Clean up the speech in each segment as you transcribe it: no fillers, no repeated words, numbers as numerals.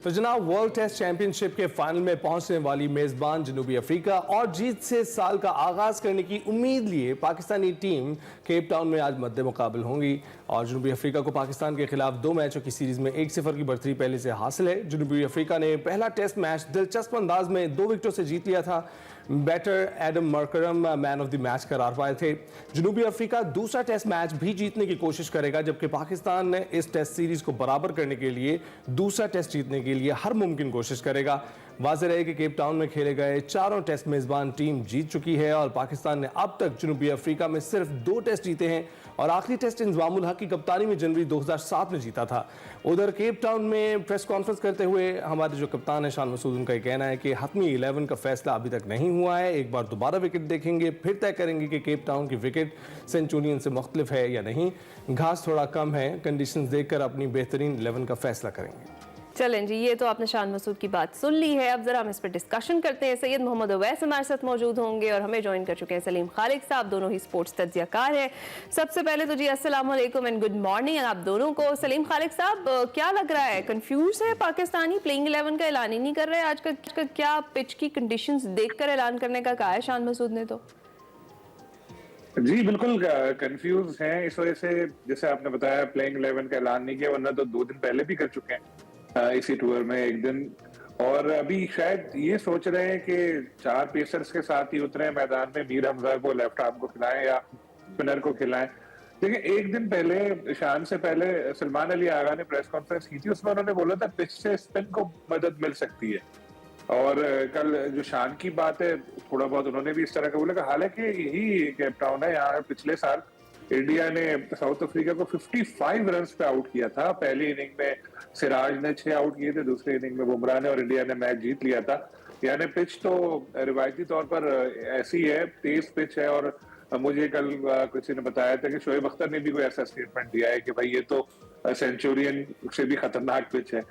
तो जनाब, world test championship के फाइनल में पहुंचने वाली मेजबान जनूबी अफ्रीका और जीत से साल का आगाज करने की उम्मीद लिए पाकिस्तानी टीम केप टाउन में आज मद्दे मुकाबल होंगी। और जनूबी अफ्रीका को पाकिस्तान के खिलाफ 2 मैचों की सीरीज में 1-0 की बढ़तरी पहले से हासिल है। जनूबी अफ्रीका ने पहला टेस्ट मैच दिलचस्प अंदाज में 2 विकेटों से जीत लिया था। Batter Aiden Markram man of the match करार पाए थे। जनूबी अफ्रीका दूसरा टेस्ट मैच भी जीतने की कोशिश करेगा, जबकि पाकिस्तान ने इस टेस्ट सीरीज को बराबर करने के लिए दूसरा टेस्ट जीतने के लिए हर मुमकिन कोशिश करेगा। वाज़ेह रहे कि केप टाउन में खेले गए चारों टेस्ट मेजबान टीम जीत चुकी है और पाकिस्तान ने अब तक जनूबी अफ्रीका में सिर्फ 2 टेस्ट जीते हैं और आखिरी टेस्ट इंजमामुल हक की कप्तानी में जनवरी 2007 में जीता था। उधर केप टाउन में प्रेस कॉन्फ्रेंस करते हुए हमारे जो कप्तान है शान मसूद, उनका कहना है कि हतमी 11 का फैसला अभी तक नहीं हुआ है। एक बार दोबारा विकेट देखेंगे, फिर तय करेंगे कि केप टाउन की विकेट सेंचुरियन से मुख्तलिफ है या नहीं। घास थोड़ा कम है, कंडीशंस देखकर अपनी बेहतरीन 11 का फैसला करेंगे। चलें जी, ये तो आपने शान मसूद की बात सुन ली है। अब जरा हम इस पर डिस्कशन करते हैं। सैयद मोहम्मद अवैस हमारे साथ मौजूद होंगे और हमें ज्वाइन कर चुके हैं सलीम खालिक साहब, दोनों ही स्पोर्ट्स तज्जियाकार हैं। सबसे पहले तो जी अस्सलाम वालेकुम एंड गुड मॉर्निंग आप दोनों को। सलीम खालिक साहब, क्या लग रहा है, कंफ्यूज है पाकिस्तानी, प्लेइंग 11 का ऐलान ही नहीं कर रहे आज का क्या पिच की कंडीशंस देखकर ऐलान करने का कहा है शान मसूद ने? तो जी बिल्कुल कंफ्यूज हैं इस वजह से, जैसे आपने बताया प्लेइंग 11 का ऐलान नहीं किया, वरना तो 2 दिन पहले भी कर चुके हैं इसी टूर में एक दिन। और अभी शायद ये सोच रहे हैं कि 4 पेसर्स के साथ ही उतरे मैदान में, मीर हमजा को लेफ्ट आर्म को खिलाएं या स्पिनर को खिलाएं। देखिए, एक दिन पहले शान से पहले सलमान अली आगा ने प्रेस कॉन्फ्रेंस की थी, उसमें उन्होंने बोला था पिच से स्पिन को मदद मिल सकती है। और कल जो शान की बात है, थोड़ा बहुत उन्होंने भी इस तरह का बोला। हालांकि यही केप टाउन है, यहाँ पिछले साल इंडिया ने साउथ अफ्रीका को 55 रन पे आउट किया था। पहली इनिंग में सिराज ने 6 आउट किए थे, दूसरी इनिंग में बुमराह ने, और इंडिया ने मैच जीत लिया था। यानी पिच तो रिवायती तौर पर ऐसी है, तेज पिच है। और मुझे कल किसी ने बताया था कि शोएब अख्तर ने भी कोई ऐसा स्टेटमेंट दिया है कि भाई ये तो सेंचुरियन से भी खतरनाक पिच है।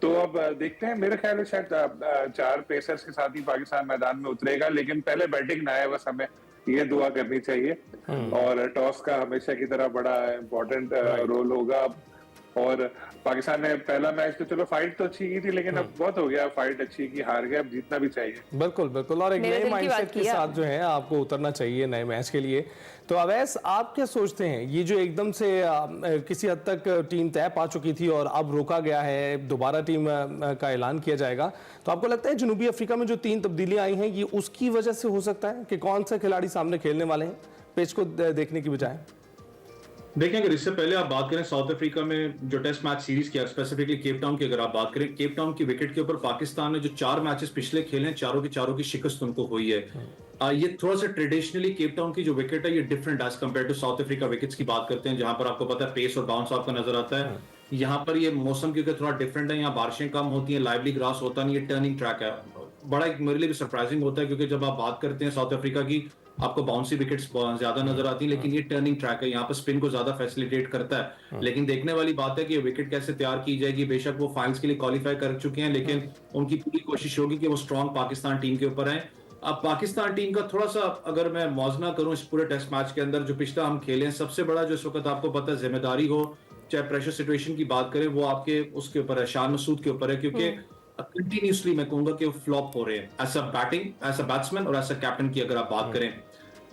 तो अब देखते हैं, मेरे ख्याल में शायद 4 पेसर्स के साथ ही पाकिस्तान मैदान में उतरेगा, लेकिन पहले बैटिंग ना आए, बस हमें ये दुआ करनी चाहिए। और टॉस का हमेशा की तरह बड़ा इम्पोर्टेंट रोल होगा। और पाकिस्तान ने पहला मैच तो चलो फाइट तो अच्छी की थी, लेकिन अब बहुत हो गया, फाइट अच्छी की, हार गया, अब जीतना भी चाहिए। बिल्कुल बिल्कुल, और एक नए माइंडसेट के साथ जो है आपको उतरना चाहिए नए मैच के लिए। तो अवैस, आप क्या सोचते हैं, ये जो एकदम से किसी हद तक टीम तय पा चुकी थी और अब रोका गया है, दोबारा टीम का ऐलान किया जाएगा, तो आपको लगता है जनूबी अफ्रीका में जो 3 तब्दीलियां आई हैं ये उसकी वजह से हो सकता है कि कौन से खिलाड़ी सामने खेलने वाले हैं पिच को देखने की बजाय? देखिए, अगर इससे पहले आप बात करें साउथ अफ्रीका में जो टेस्ट मैच सीरीज किया, स्पेसिफिकली केप टाउन की अगर आप बात करें, केप टाउन की विकेट के ऊपर पाकिस्तान ने जो 4 मैचेस पिछले खेले हैं, चारों के चारों की शिकस्त उनको हुई है। ये थोड़ा सा ट्रेडिशनली केप टाउन की जो विकेट है ये different as compare to South Africa wickets की बात करते हैं, जहां पर आपको पता है पेस और बाउंस आपका नजर आता है। यहाँ पर ये मौसम क्योंकि थोड़ा डिफरेंट है, यहाँ बारिशें कम होती हैं, लाइवली ग्रास होता नहीं, ये टर्निंग ट्रैक है। बड़ा एक मेरे लिए भी सरप्राइजिंग होता है, क्योंकि जब आप बात करते हैं साउथ अफ्रीका की, आपको बाउंसी विकेट्स ज्यादा नजर आती है, लेकिन ये टर्निंग ट्रैक है, यहाँ पर स्पिन को ज्यादा फैसिलिटेट करता है। लेकिन देखने वाली बात है कि विकेट कैसे तैयार की जाएगी। बेशक वो फाइनल्स के लिए क्वालिफाई कर चुके हैं, लेकिन उनकी पूरी कोशिश होगी कि वो स्ट्रॉन्ग पाकिस्तान टीम के ऊपर आए। अब पाकिस्तान टीम का थोड़ा सा अगर मैं मौजना करूं इस पूरे टेस्ट मैच के अंदर, जो पिछला हम खेले, सबसे बड़ा जो इस वक्त आपको पता है जिम्मेदारी हो, चाहे प्रेशर सिचुएशन की बात करें, वो आपके उसके ऊपर है, शान मसूद के ऊपर है, क्योंकि कंटिन्यूसली मैं कहूंगा कि वो फ्लॉप हो रहे हैं as a batting, as a batsman और एज अ कैप्टन की अगर आप बात करें।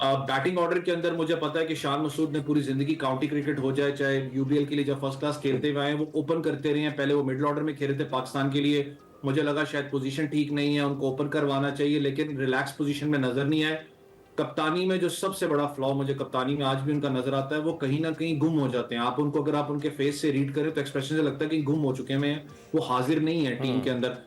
बैटिंग ऑर्डर के अंदर मुझे पता है कि शान मसूद ने पूरी जिंदगी काउंटी क्रिकेट हो जाए, चाहे यूबीएल के लिए जब फर्स्ट क्लास खेलते हुए आए, वो ओपन करते रहे हैं। पहले वो मिडिल ऑर्डर में खेले थे पाकिस्तान के लिए, मुझे लगा शायद पोजीशन ठीक नहीं है, उनको ओपन करवाना चाहिए, लेकिन रिलैक्स पोजीशन में नजर नहीं आए। कप्तानी में जो सबसे बड़ा फ्लॉ मुझे कप्तानी में आज भी उनका नजर आता है, वो कहीं ना कहीं गुम हो जाते हैं। आप उनको अगर आप उनके फेस से रीड करें तो एक्सप्रेशन से लगता है कि गुम हो चुके हैं, वो हाजिर नहीं है टीम के अंदर।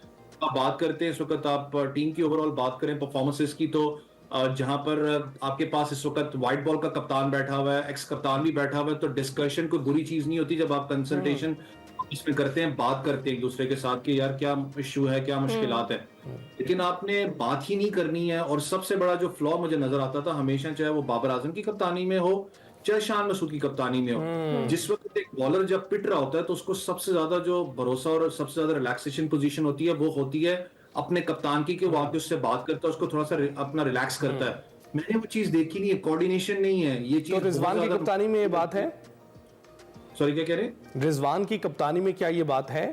आप बात करते हैं इस वक्त, आप टीम की ओवरऑल बात करें परफॉर्मेंसेस की, तो जहां पर आपके पास इस वक्त व्हाइट बॉल का कप्तान बैठा हुआ है, एक्स कप्तान भी बैठा हुआ है, तो डिस्कशन कोई बुरी चीज नहीं होती जब आप कंसल्टेशन इसमें करते हैं, बात करते हैं एक दूसरे के साथ कि यार क्या इश्यू है, क्या मुश्किलात है। लेकिन आपने बात ही नहीं करनी है। और सबसे बड़ा जो फ्लॉ मुझे नजर आता था हमेशा, चाहे वो बाबर आजम की कप्तानी में हो, चाहे शान मसूद की कप्तानी में हो, जिस वक्त एक बॉलर जब पिट रहा होता है तो उसको सबसे ज्यादा जो भरोसा और सबसे ज्यादा रिलैक्सेशन पोजीशन होती है वो होती है अपने कप्तान की, कि वो आके उससे बात करता है, उसको थोड़ा सा अपना रिलैक्स करता है। मैंने वो चीज देखी नहीं है, कोऑर्डिनेशन नहीं है ये चीज। तो रिजवान की कप्तानी में ये बात है? सॉरी क्या कह रहे हैं? रिजवान की कप्तानी में क्या ये बात है?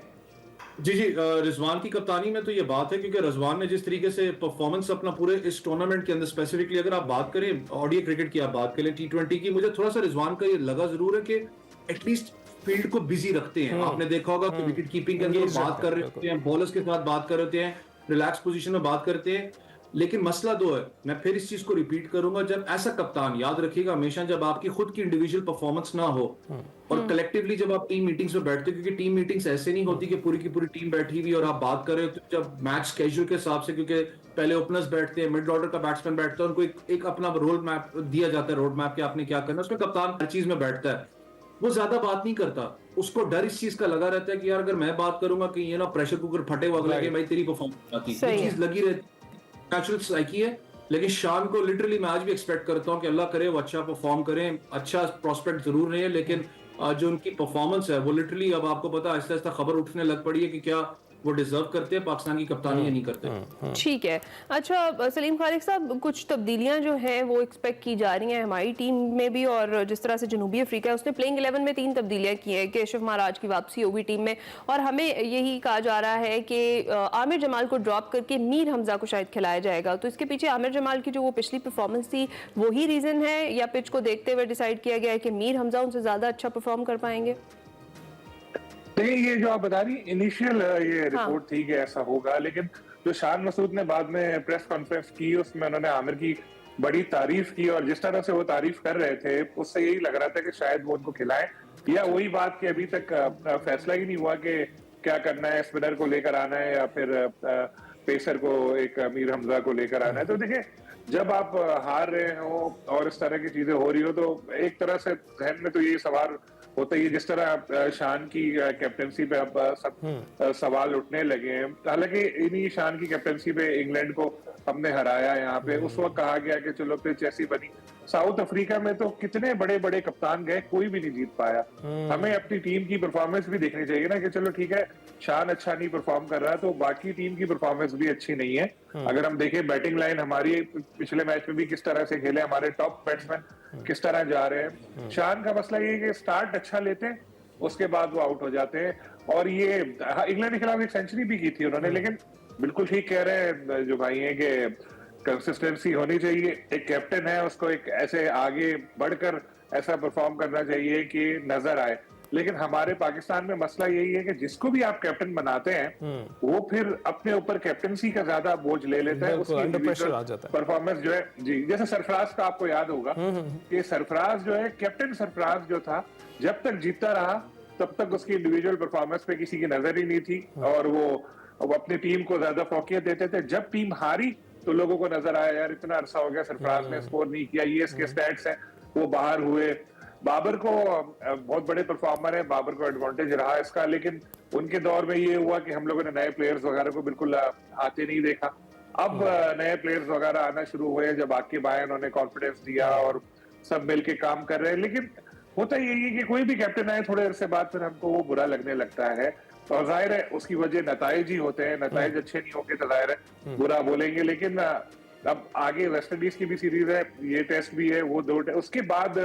जी जी, रिजवान की कप्तानी में तो ये बात है, क्योंकि रिजवान ने जिस तरीके से परफॉर्मेंस अपना पूरे इस टूर्नामेंट के अंदर, स्पेसिफिकली अगर आप बात करें ओडीआई क्रिकेट की, आप बात करें T20 की, मुझे थोड़ा सा रिजवान का ये लगा जरूर है कि एटलीस्ट फील्ड को बिजी रखते हैं। आपने देखा होगा कि विकेट कीपिंग के अंदर Engaged बात रखते कर हैं, रहे होते हैं, बॉलर्स के साथ बात कर रहे होते हैं, रिलैक्स पोजीशन में बात करते हैं। लेकिन मसला दो है, मैं फिर इस चीज को रिपीट करूंगा, जब ऐसा कप्तान, याद रखिएगा हमेशा, जब आपकी खुद की इंडिविजुअल परफॉर्मेंस ना हो और कलेक्टिवली जब आप टीम मीटिंग्स में बैठते हो, क्योंकि टीम मीटिंग्स ऐसे नहीं होती कि पूरी की पूरी टीम बैठी हुई और आप बात कर रहे हो, तो जब मैच कैजुअल के हिसाब से, क्योंकि पहले ओपनर्स बैठते हैं, मिड ऑर्डर का बैट्समैन बैठता है, उनको एक अपना रोड मैप दिया जाता है, रोड मैप के आपने क्या करना है, उसमें कप्तान हर चीज में बैठता है, वो ज्यादा बात नहीं करता। उसको डर इस चीज का लगा रहता है कि यार अगर मैं बात करूंगा कि ये ना प्रेशर कुकर फटे हुआ लगे, भाई तेरी परफॉर्मेंस आती, ये चीज लगी रहती, नेचुरल साइकी है। लेकिन शान को लिटरली मैं आज भी एक्सपेक्ट करता हूं कि अल्लाह करे वो अच्छा परफॉर्म करें, अच्छा प्रोस्पेक्ट जरूर नहीं है, लेकिन जो उनकी परफॉर्मेंस है वो लिटरली, अब आपको पता है आहिस्ता आहिस्ता खबर उठने लग पड़ी है कि क्या वो डिजर्व करते हैं पाकिस्तान की कप्तानी या नहीं करते। ठीक है। अच्छा सलीम खालिक साहब, कुछ तब्दीलियां जो हैं वो एक्सपेक्ट की जा रही हैं हमारी टीम में भी, और जिस तरह से जनूबी अफ्रीका है उसने प्लेइंग 11 में 3 तब्दीलियां की हैं। केशव महाराज की वापसी होगी टीम में, और हमें यही कहा जा रहा है कि आमिर जमाल को ड्रॉप करके मीर हमजा को शायद खिलाया जाएगा। तो इसके पीछे आमिर जमाल की जो वो पिछली परफॉर्मेंस थी वही रीजन है, या पिच को देखते हुए डिसाइड किया गया है कि मीर हमजा उनसे ज्यादा अच्छा परफॉर्म कर पाएंगे? नहीं, ये जो आप बता रही इनिशियल ये रिपोर्ट थी कि ऐसा होगा, लेकिन जो शान मसूद ने बाद में प्रेस कॉन्फ्रेंस की उसमें उन्होंने आमिर की बड़ी तारीफ की, और जिस तरह से वो तारीफ कर रहे थे उससे यही लग रहा था कि शायद वो उनको खिलाएं, या वही बात कि अभी तक फैसला ही नहीं हुआ कि क्या करना है, स्पिनर को लेकर आना है या फिर पेसर को, एक मीर हमजा को लेकर आना है। तो देखिए, जब आप हार रहे हो और इस तरह की चीजें हो रही हो तो एक तरह से जहन में तो ये सवाल होता ही है, जिस तरह शान की कैप्टनसी पे अब सब सवाल उठने लगे हैं। हालांकि इन्हीं शान की कैप्टनसी पे इंग्लैंड को हमने हराया यहाँ पे, उस वक्त कहा गया कि चलो पिच ऐसी बनी। साउथ अफ्रीका में तो कितने बड़े बड़े कप्तान गए, कोई भी नहीं जीत पाया। हमें अपनी टीम की परफॉर्मेंस भी देखनी चाहिए ना, कि चलो ठीक है शान अच्छा नहीं परफॉर्म कर रहा तो बाकी टीम की परफॉर्मेंस भी अच्छी नहीं है। अगर हम देखें बैटिंग लाइन हमारी पिछले मैच में भी किस तरह से खेले, हमारे टॉप बैट्समैन किस तरह जा रहे हैं। शान का मसला ये है कि स्टार्ट अच्छा लेते हैं, उसके बाद वो आउट हो जाते हैं। और ये इंग्लैंड के खिलाफ एक सेंचुरी भी की थी उन्होंने, लेकिन बिल्कुल ठीक कह रहे हैं जो भाई हैं कि कंसिस्टेंसी होनी चाहिए। एक कैप्टन है, उसको एक ऐसे आगे बढ़कर ऐसा परफॉर्म करना चाहिए कि नजर आए। लेकिन हमारे पाकिस्तान में मसला यही है कि जिसको भी आप कैप्टन बनाते हैं वो फिर अपने ऊपर कैप्टनसी का ज्यादा बोझ ले लेता है, उसकी इंडिविजुअल परफॉर्मेंस जो है जी, जैसे सरफराज का आपको याद होगा कि सरफराज जो है, कैप्टन सरफराज जो था, जब तक जीतता रहा तब तक उसकी इंडिविजुअल परफॉर्मेंस पे किसी की नजर ही नहीं थी, और वो अपनी टीम को ज्यादा फोकियत देते थे। जब टीम हारी तो लोगों को नजर आया यार इतना अरसा हो गया सरफराज ने स्कोर नहीं किया, ये इसके स्टैट्स हैं, वो बाहर हुए। बाबर को बहुत बड़े परफॉर्मर है, बाबर को एडवांटेज रहा इसका, लेकिन उनके दौर में ये हुआ कि हम लोगों ने नए प्लेयर्स वगैरह को बिल्कुल आते नहीं देखा। अब नए प्लेयर्स वगैरह आना शुरू हुए, जब आके बाय उन्होंने कॉन्फिडेंस दिया और सब मिलके काम कर रहे हैं। लेकिन होता यही है कि कोई भी कैप्टन आए थोड़े अरसे बाद फिर हमको वो बुरा लगने लगता है, और जाहिर है उसकी वजह नताइज ही होते हैं। नताइज अच्छे नहीं होंगे तो जाहिर है बुरा बोलेंगे। लेकिन अब आगे वेस्ट इंडीज की भी सीरीज है, ये टेस्ट भी है, वो 2 उसके बाद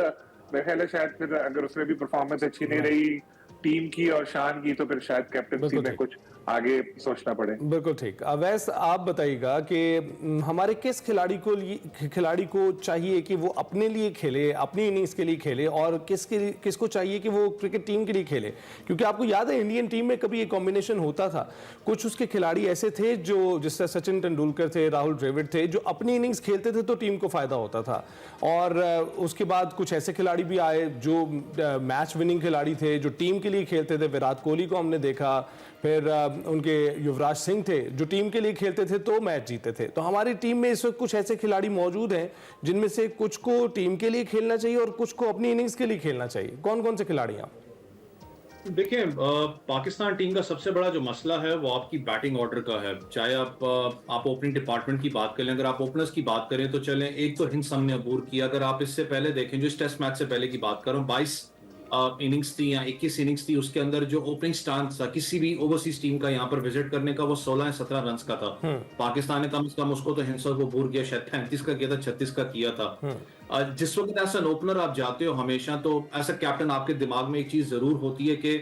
मेरे ख्याल है शायद फिर अगर उसमें भी परफॉर्मेंस अच्छी नहीं रही टीम की और शान की, तो फिर शायद कैप्टनसी में कुछ आगे सोचना पड़े। बिल्कुल ठीक। अवैस, आप बताइएगा कि हमारे किस खिलाड़ी को चाहिए कि वो अपने लिए खेले, अपनी इनिंग्स के लिए खेले, और किसको चाहिए कि वो क्रिकेट टीम के लिए खेले? क्योंकि आपको याद है इंडियन टीम में कभी ये कॉम्बिनेशन होता था, कुछ उसके खिलाड़ी ऐसे थे जो, जिस तरह सचिन तेंदुलकर थे, राहुल द्रविड़ थे, जो अपनी इनिंग्स खेलते थे तो टीम को फायदा होता था, और उसके बाद कुछ ऐसे खिलाड़ी भी आए जो मैच विनिंग खिलाड़ी थे, जो टीम के लिए खेलते थे। विराट कोहली को हमने देखा, फिर उनके युवराज सिंह थे जो टीम के लिए खेलते थे तो मैच जीते थे। तो हमारी टीम में इस वक्त कुछ ऐसे खिलाड़ी मौजूद हैं जिनमें से कुछ को टीम के लिए खेलना चाहिए और कुछ को अपनी इनिंग्स के लिए खेलना चाहिए। कौन कौन से खिलाड़ी हैं? देखिए, पाकिस्तान टीम का सबसे बड़ा जो मसला है वो आपकी बैटिंग ऑर्डर का है। चाहे आप ओपनिंग डिपार्टमेंट की बात करें, अगर आप ओपनर्स की बात करें तो चलें, एक तो हिंद ने अबूर किया। अगर आप इससे पहले देखें, जो इस टेस्ट मैच से पहले की बात कर रहा हूं, 22 इनिंग्स थी या 21 इनिंग्स थी, उसके अंदर जो ओपनिंग स्टांस था किसी भी ओवरसीज टीम का यहाँ पर विजिट करने का, वो 16 या 17 रन का था। पाकिस्तान ने कम से कम उसको तो हिंसा को अबूर किया, शायद 35 का किया था, 36 का किया था। जिस वक्त ऐसा ओपनर आप जाते हो हमेशा, तो ऐसा कैप्टन आपके दिमाग में एक चीज जरूर होती है कि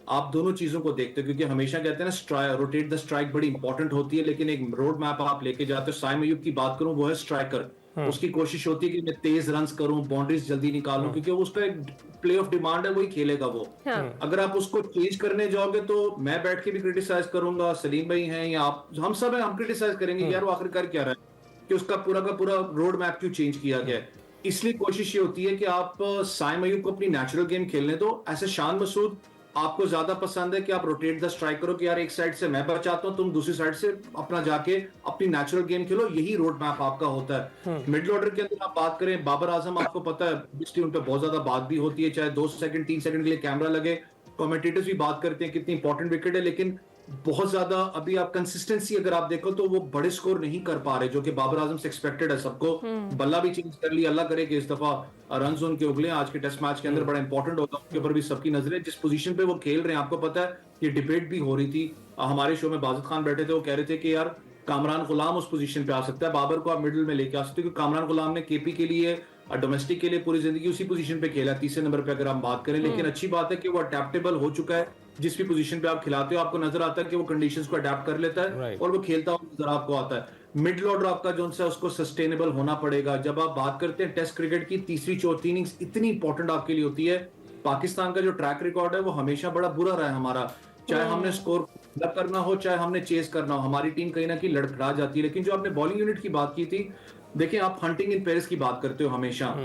आप दोनों चीजों को देखते हो, क्योंकि हमेशा कहते हैं ना रोटेट द स्ट्राइक बड़ी इंपॉर्टेंट होती है, लेकिन एक रोड मैप आप लेके जाते हो। साइम अयूब की बात करूं, वो है स्ट्राइकर, उसकी कोशिश होती है कि मैं तेज रन्स करूं, बाउंड्रीज जल्दी निकालूं, क्योंकि उसका एक प्ले ऑफ डिमांड है, वही खेलेगा वो। अगर आप उसको चेंज करने जाओगे तो मैं बैठ के भी क्रिटिसाइज करूंगा, सलीम भाई हैं या आप, हम सब हैं, हम क्रिटिसाइज करेंगे यार वो आखिरकार क्या रहा है कि उसका पूरा का पूरा रोड मैप क्यों चेंज किया गया है। इसलिए कोशिश ये होती है कि आप साइम अयूब को अपनी नेचुरल गेम खेलने दो। ऐसे शान मसूद आपको ज्यादा पसंद है कि आप रोटेट द स्ट्राइक करो कि यार एक साइड से मैं बचाता हूं, तुम दूसरी साइड से अपना जाके अपनी नेचुरल गेम खेलो, यही रोड मैप आपका होता है। मिडिल ऑर्डर के अंदर आप बात करें, बाबर आजम आपको पता है पिछली उन पे बहुत ज्यादा बात भी होती है, चाहे 2 सेकंड 3 सेकंड के लिए कैमरा लगे, कमेंटेटर्स भी बात करते हैं कितनी इंपॉर्टेंट विकेट है, लेकिन बहुत ज्यादा अभी आप कंसिस्टेंसी अगर आप देखो तो वो बड़े स्कोर नहीं कर पा रहे, जो कि बाबर आजम से एक्सपेक्टेड है सबको। बल्ला भी चेंज कर लिया, अल्लाह करे कि इस दफा रन जोन के उगले आज के टेस्ट मैच के अंदर बड़ा इंपॉर्टेंट होता है, उसके ऊपर भी सबकी नजरें जिस पोजीशन पे वो खेल रहे हैं। आपको पता है ये डिबेट भी हो रही थी, हमारे शो में बाजिद खान बैठे थे, वो कह रहे थे कि यार कामरान गुलाम उस पोजीशन पे आ सकता है, बाबर को आप मिडिल में लेके आ सकते हो, क्योंकि कामरान गुलाम ने केपी के लिए और डोमेस्टिक के लिए पूरी जिंदगी उसी पोजीशन पे खेला, तीसरे नंबर पे अगर हम बात करें। लेकिन अच्छी बात है कि वो अडेप्टेबल हो चुका है, जिस भी पोजीशन पे आप खिलाते हो आपको नजर आता है कि वो कंडीशंस को अडेप्ट कर लेता है और वो खेलता हुआ नजर आपको आता है। मिडिल ऑर्डर आपका जो है उसको सस्टेनेबल होना पड़ेगा। जब आप बात करते हैं टेस्ट क्रिकेट की, तीसरी चौथी इनिंग्स इतनी इंपॉर्टेंट आपके लिए होती है। पाकिस्तान का जो ट्रैक रिकॉर्ड है वो हमेशा बड़ा बुरा रहा है हमारा, चाहे हमने स्कोर करना हो चाहे हमने चेस करना हो, हमारी टीम कहीं ना कहीं लड़खड़ा जाती है। लेकिन जो आपने बॉलिंग यूनिट की बात की थी, देखिए आप हंटिंग इन पेयर्स की बात करते हो हमेशा,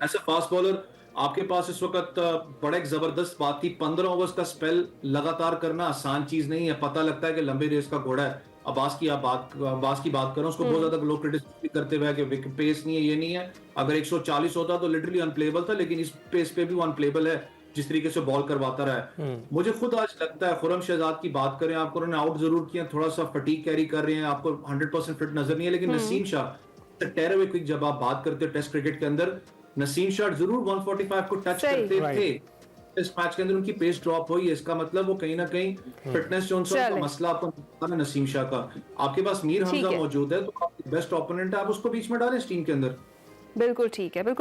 ऐसा फास्ट बॉलर आपके पास इस वक्त बड़ा एक जबरदस्त बात थी, 15 ओवर्स का स्पेल लगातार करना आसान चीज नहीं है। पता लगता है कि लंबे रेस का घोड़ा है। अब्बास की बात करो, उसको बहुत ज्यादा लोग क्रिटिसाइज करते हुए कि पेस नहीं है, ये नहीं है। अगर 140 होता तो लिटरली अनप्लेबल था, लेकिन इस पेस पे भी वो अनप्लेबल है जिस तरीके से बॉल करवाता रहा है। मुझे खुद आज लगता है, खुरम शहजाद की बात करें, आपको उन्होंने आउट जरूर किया, थोड़ा सा फटीग कैरी कर रहे हैं, आपको 100% फिट नजर नहीं है, लेकिन नसीम शाह टेरवे क्विक जब आप बात करते हो टेस्ट क्रिकेट के अंदर, नसीम शाह जरूर 145 को टच करते थे। इस मैच के अंदर उनकी पेस ड्रॉप हुई है, इसका मतलब वो कहीं ना कहीं फिटनेस जो उनका मसला आपको नसीम शाह का। आपके पास मीर हमजा मौजूद है, तो आपकी बेस्ट ओपोनेंट है, आप उसको बीच में डालें इस टीम के अंदर। बिल्कुल ठीक है, बिल्कुल।